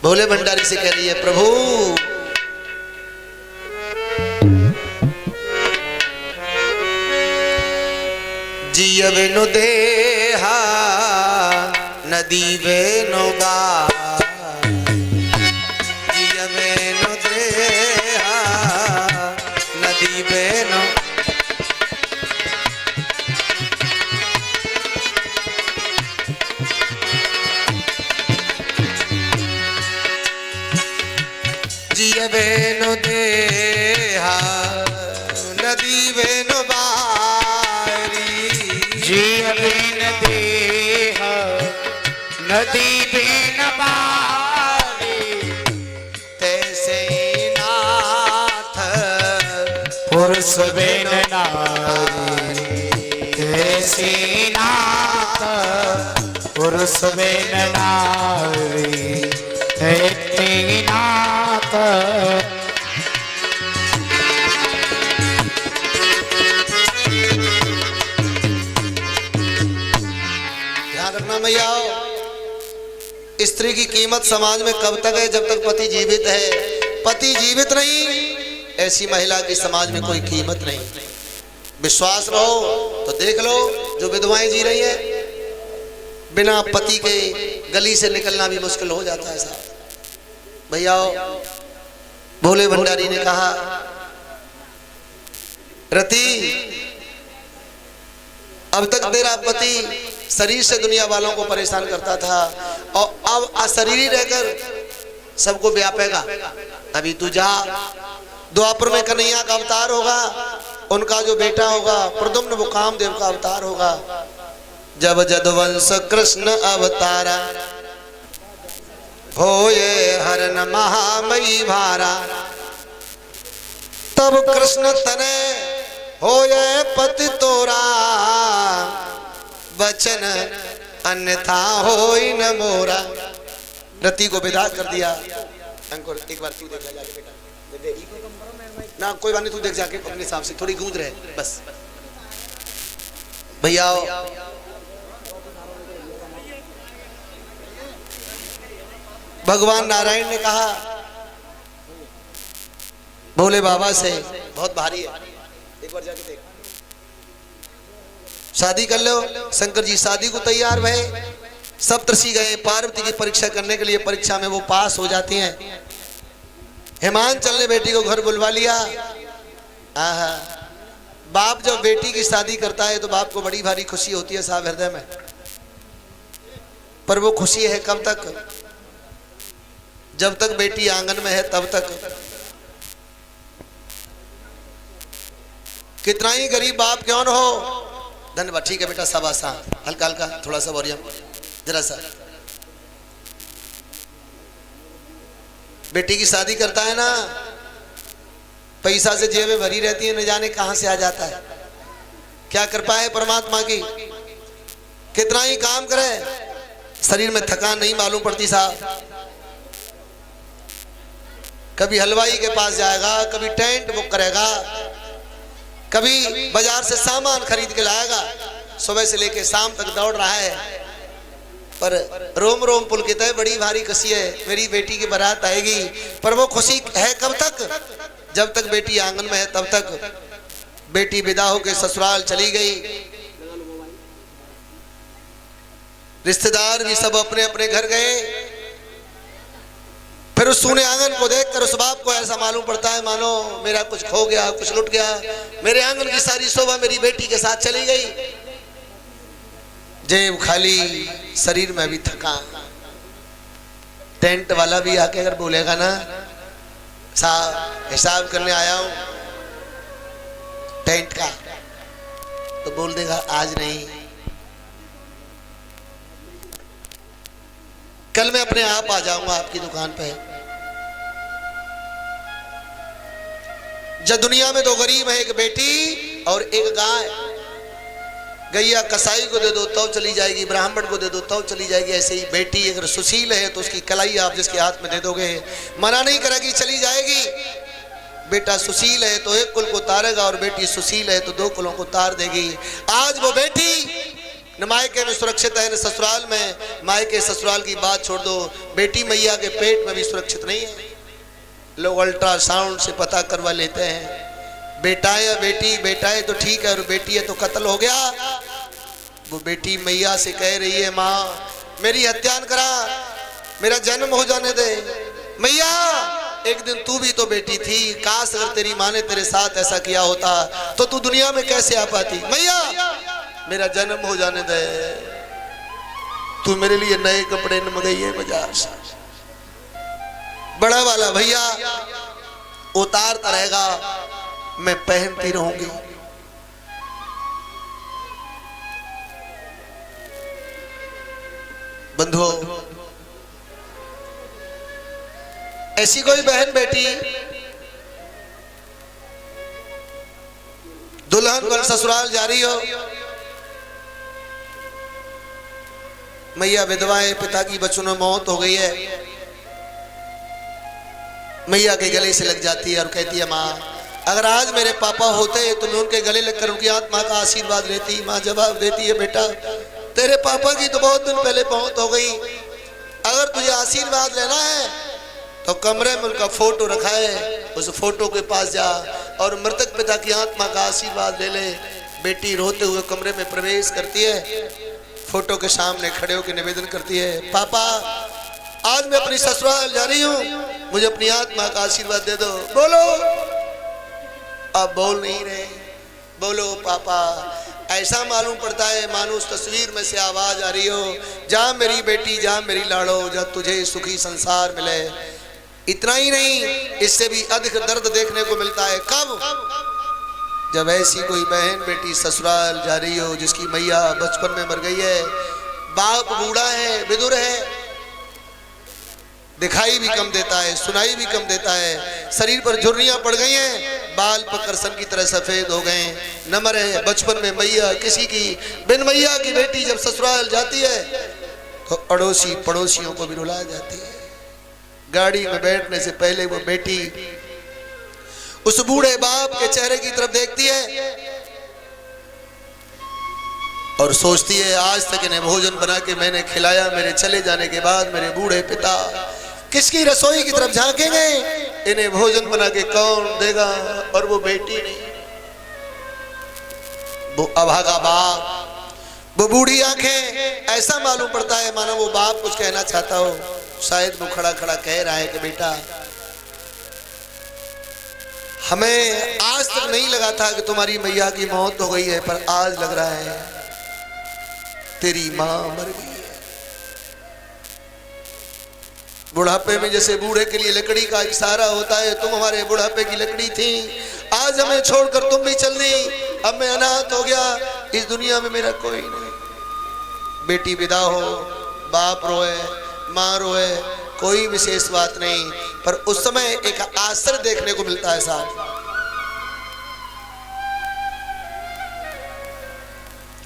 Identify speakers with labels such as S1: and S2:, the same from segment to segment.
S1: भोले भंडारी से कह रही है, प्रभु जिय बेनो देहा नदी बेनो गा, जिय बेनो देहा नदी बेनो, जिय बेनो देहा नदी बेनो बारी,
S2: जिय बिन देहा नदी बिन बारी,
S1: तैसे नाथ
S2: पुरुष बिन नारी, तैसे नाथ पुरुष बिन नारी, तैसे नाथ।
S1: ध्यान रखना मैया, स्त्री की कीमत समाज में कब तक है? जब तक पति जीवित है। पति जीवित नहीं, ऐसी महिला की समाज में कोई कीमत नहीं। विश्वास रहो तो देख लो, जो विधवाएं जी रही है बिना पति के गली से निकलना भी मुश्किल हो जाता है साहब। भैया भोले भंडारी ने कहा, रति अब तक तेरा पति शरीर से दुनिया वालों को परेशान करता था और अब अशरीरी रहकर सबको व्यापेगा। अभी तू जा, द्वापर में कन्हैया का अवतार होगा, उनका जो बेटा होगा प्रद्युम्न वो कामदेव का अवतार होगा। जब जदवंश कृष्ण अवतारा होए हरन महामयी भारा, तब कृष्ण तने होए पति तोरा, वचन अन्यथा होई न मोरा। रति को विदा कर दिया। अंकुर एक बार तू देख ले जाके बेटा, ना कोई बात नहीं, तू देख जाके अपने हिसाब से, थोड़ी गूंज रहे बस। भैया भगवान नारायण ने कहा भोले बाबा से, बहुत भारी है, एक बार जाके देख, शादी कर लो। शंकर जी शादी को तैयार भये, सप्तर्षि गए पार्वती की परीक्षा करने के लिए। परीक्षा में वो पास हो जाती हैं। हिमांचल ने बेटी को घर बुलवा लिया। आहा, बाप जब बेटी की शादी करता है तो बाप को बड़ी भारी खुशी होती है साहब हृदय में, पर वो खुशी है कब तक? जब तक बेटी आंगन में है तब तक। कितना ही गरीब बाप क्यों न हो। धन्यवाद, ठीक है बेटा, शाबाश, हल्का हल्का थोड़ा सा वॉल्यूम जरा सा। बेटी की शादी करता है ना, पैसा से जेबें भरी रहती है, न जाने कहां से आ जाता है। क्या कृपा है परमात्मा की। कितना ही काम करे शरीर में थकान नहीं मालूम पड़ती साहब। कभी हलवाई के पास जाएगा, कभी टेंट बुक करेगा, कभी बाजार से सामान खरीद के लाएगा, सुबह से लेके शाम तक दौड़ रहा है, पर रोम रोम पुलकित है, बड़ी भारी खुशी है, मेरी बेटी की बारात आएगी। पर वो खुशी है कब तक? जब तक बेटी आंगन में है तब तक। बेटी विदा होकर ससुराल चली गई, रिश्तेदार भी सब अपने अपने घर गए। फिर उस सूने आंगन को देखकर उस बाप को ऐसा मालूम पड़ता है मानो मेरा कुछ खो गया, कुछ लुट गया। मेरे आंगन की सारी शोभा मेरी बेटी के साथ चली गई। जेब खाली, शरीर में भी थका। टेंट वाला भी आके अगर बोलेगा ना, साहब हिसाब करने आया हूं टेंट का, तो बोल देगा आज नहीं, कल मैं अपने आप आ जाऊंगा आपकी दुकान पे। जब दुनिया में दो गरीब है, एक बेटी और एक गाय। गैया कसाई को दे दो तो चली जाएगी, ब्राह्मण को दे दो तो चली जाएगी। ऐसे ही बेटी अगर सुशील है तो उसकी कलाई आप जिसके हाथ में दे दोगे मना नहीं करेगी, चली जाएगी। बेटा सुशील है तो एक कुल को तारेगा और बेटी सुशील है तो दो कुलों को तार देगी। आज वो बेटी न मायके में सुरक्षित है न ससुराल में। मायके ससुराल की बात छोड़ दो, बेटी मैया के पेट में भी सुरक्षित नहीं है। लोग अल्ट्रासाउंड से पता करवा लेते हैं बेटा है या बेटी। बेटा है तो ठीक है, और बेटी है तो कत्ल हो गया। वो बेटी मैया से कह रही है, माँ मेरी हत्या न करा, मेरा जन्म हो जाने दे। मैया एक दिन तू भी तो बेटी थी, काश अगर तेरी माँ ने तेरे साथ ऐसा किया होता तो तू दुनिया में कैसे आ पाती। मैया मेरा जन्म हो जाने दे, तू मेरे लिए नए कपड़े न मंगाइए बाजार से। बड़ा वाला भैया उतारता रहेगा, मैं पहनती रहूंगी। बंधुओं, ऐसी कोई बहन बेटी दुल्हन बन ससुराल जा रही हो, मैया विधवा है, पिता की बचपन में मौत हो गई है, मैया के गले से लग जाती है और कहती है, माँ अगर आज मेरे पापा होते तो मैं उनके गले लगकर उनकी आत्मा का आशीर्वाद लेती। माँ जवाब देती है, बेटा तेरे पापा की तो बहुत दिन पहले मौत हो गई, अगर तुझे आशीर्वाद लेना है तो कमरे में उनका फोटो रखा है, उस फोटो के पास जा और मृतक पिता की आत्मा का आशीर्वाद ले ले। बेटी रोते हुए कमरे में प्रवेश करती है, फोटो के सामने खड़े होकर निवेदन करती है, पापा आज मैं अपनी ससुराल जा रही हूँ, मुझे अपनी आत्मा का आशीर्वाद दे दो। बोलो, आप बोल नहीं रहे। बोलो पापा। ऐसा मालूम पड़ता है मानो उस तस्वीर में से आवाज आ रही हो, जा मेरी बेटी जा मेरी लाड़ो, जब तुझे सुखी संसार मिले। इतना ही नहीं, इससे भी अधिक दर्द देखने को मिलता है। कब? जब ऐसी कोई बहन बेटी ससुराल जा रही हो जिसकी मैया बचपन में मर गई है, बाप बूढ़ा है, विधुर है, दिखाई भी कम देता है, सुनाई भी कम देता है, शरीर पर झुर्रियां पड़ गई हैं, बाल पकड़ सन की तरह सफेद हो गए, नमर है। बचपन में मैया किसी की बिन मैया की बेटी जब ससुराल जाती है तो अड़ोसी पड़ोसियों को भी रुला जाती है। गाड़ी में बैठने से पहले वो बेटी उस बूढ़े बाप के चेहरे की तरफ देखती है और सोचती है, आज तक इन्हें भोजन बना के मैंने खिलाया, मेरे चले जाने के बाद मेरे बूढ़े पिता किसकी रसोई की तरफ झांकेंगे, इन्हें भोजन बना के कौन देगा। और वो बेटी नहीं, वो अभागा बाप, वो बूढ़ी आंखें। ऐसा मालूम पड़ता है मानो वो बाप कुछ कहना चाहता हो, शायद वो खड़ा खड़ा कह रहा है कि बेटा हमें आज तक नहीं लगा था कि तुम्हारी मैया की मौत हो गई है, पर आज लग रहा है तेरी मां मर गई है। बुढ़ापे में जैसे बूढ़े के लिए लकड़ी का इशारा होता है, तुम हमारे बुढ़ापे की लकड़ी थी, आज हमें छोड़कर तुम भी चल दी, अब मैं अनाथ हो गया, इस दुनिया में मेरा कोई नहीं। बेटी विदा हो, बाप रोए, माँ रोए, कोई विशेष बात नहीं, पर उस समय एक आश्चर्य देखने को मिलता है साहब।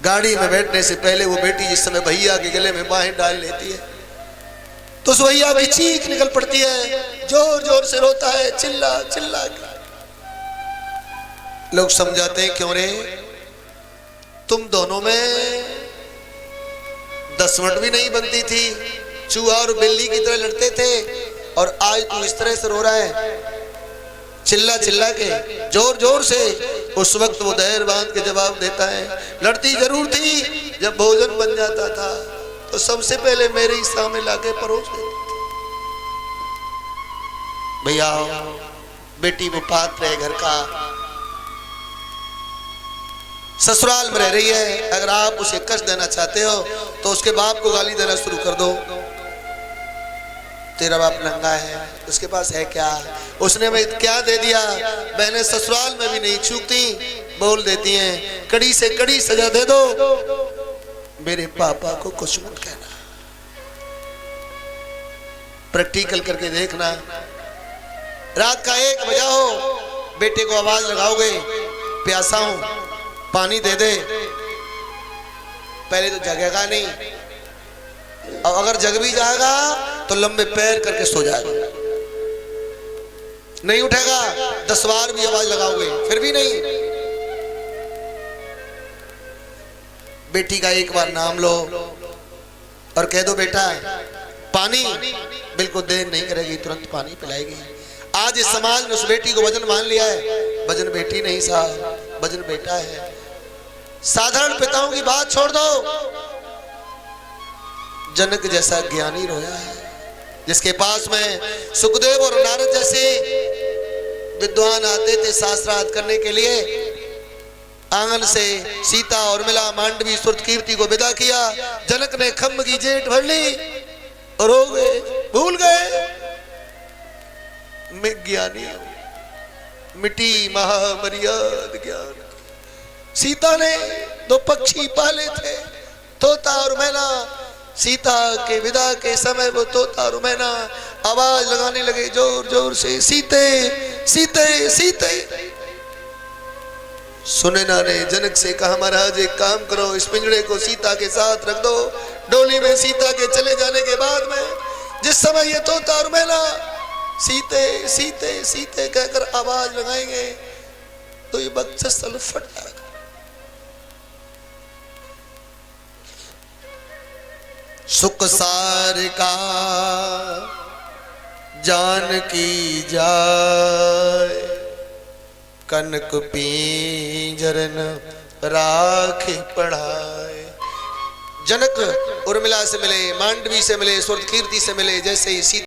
S1: गाड़ी में बैठने से पहले वो बेटी जिस समय भैया के गले में बाहें डाल लेती है तो उस भैया की चीख निकल पड़ती है, जोर जोर से रोता है, चिल्ला चिल्ला के। लोग समझाते हैं, क्यों रे, तुम दोनों में 10 मिनट भी नहीं बनती थी, चूहा और बिल्ली की तरह लड़ते थे, और आज तू इस तरह से रो रहा है, चिल्ला चिल्ला के, जोर जोर से। उस वक्त वो दहर बांध के जवाब देता है, लड़ती जरूर थी, जब भोजन बन जाता था तो सबसे पहले मेरे ही सामने लाके परोस देती थी। भैया बेटी वो पात्र है घर का, ससुराल में रह रही है, अगर आप उसे कष्ट देना चाहते हो तो उसके बाप को गाली देना शुरू कर दो। तेरा बाप नंगा है, उसके पास है क्या, उसने मैं क्या दे दिया। बहनें ससुराल में भी नहीं चूकती, बोल देती हैं, कड़ी से कड़ी सजा दे दो, मेरे पापा को कुछ मत कहना। प्रैक्टिकल करके देखना, रात का 1 बजा हो, बेटे को आवाज लगाओगे, प्यासा हूं, पानी दे दे, पहले तो जगेगा नहीं, और अगर जग भी जाएगा तो लंबे पैर करके सो जाएगा, नहीं उठेगा। 10 बार भी आवाज लगाओगे फिर भी नहीं। बेटी का एक बार नाम लो और कह दो बेटा पानी, बिल्कुल देर नहीं करेगी, तुरंत पानी पिलाएगी। आज इस समाज ने उस बेटी को वजन मान लिया है। वजन बेटी नहीं साहब, वजन बेटा है। साधारण पिताओं की बात छोड़ दो, जनक जैसा ज्ञानी रोया है, जिसके पास में सुखदेव और नारद जैसे विद्वान आते थे शास्त्रार्थ करने के लिए। आंगन से सीता और मिला मांडवी सुरत कीर्ति को विदा किया। जनक ने खम्भ की जेठ भर ली और हो गए, भूल गए मैं ज्ञानी हूं, मिटी महामर्याद ज्ञान। सीता ने दो पक्षी पाले थे, तोता और मैना। सीता के विदा के समय वो तोता और मैना आवाज लगाने लगे जोर जोर से, सीते सीते सीते। सुनैना ने जनक से कहा महाराज एक काम करो, इस पिंजड़े को सीता के साथ रख दो। डोली में सीता के चले जाने के बाद में जिस समय ये तोता और मैना सीते सीते सीते कहकर आवाज लगाएंगे तो ये वक्षस्थल फट जाएगा। सुख सार का जानकी जाए, कनक पींजरन राखे पढ़ाए। जनक उर्मिला से मिले, मांडवी से मिले, सुरत कीर्ति से मिले। जैसे ही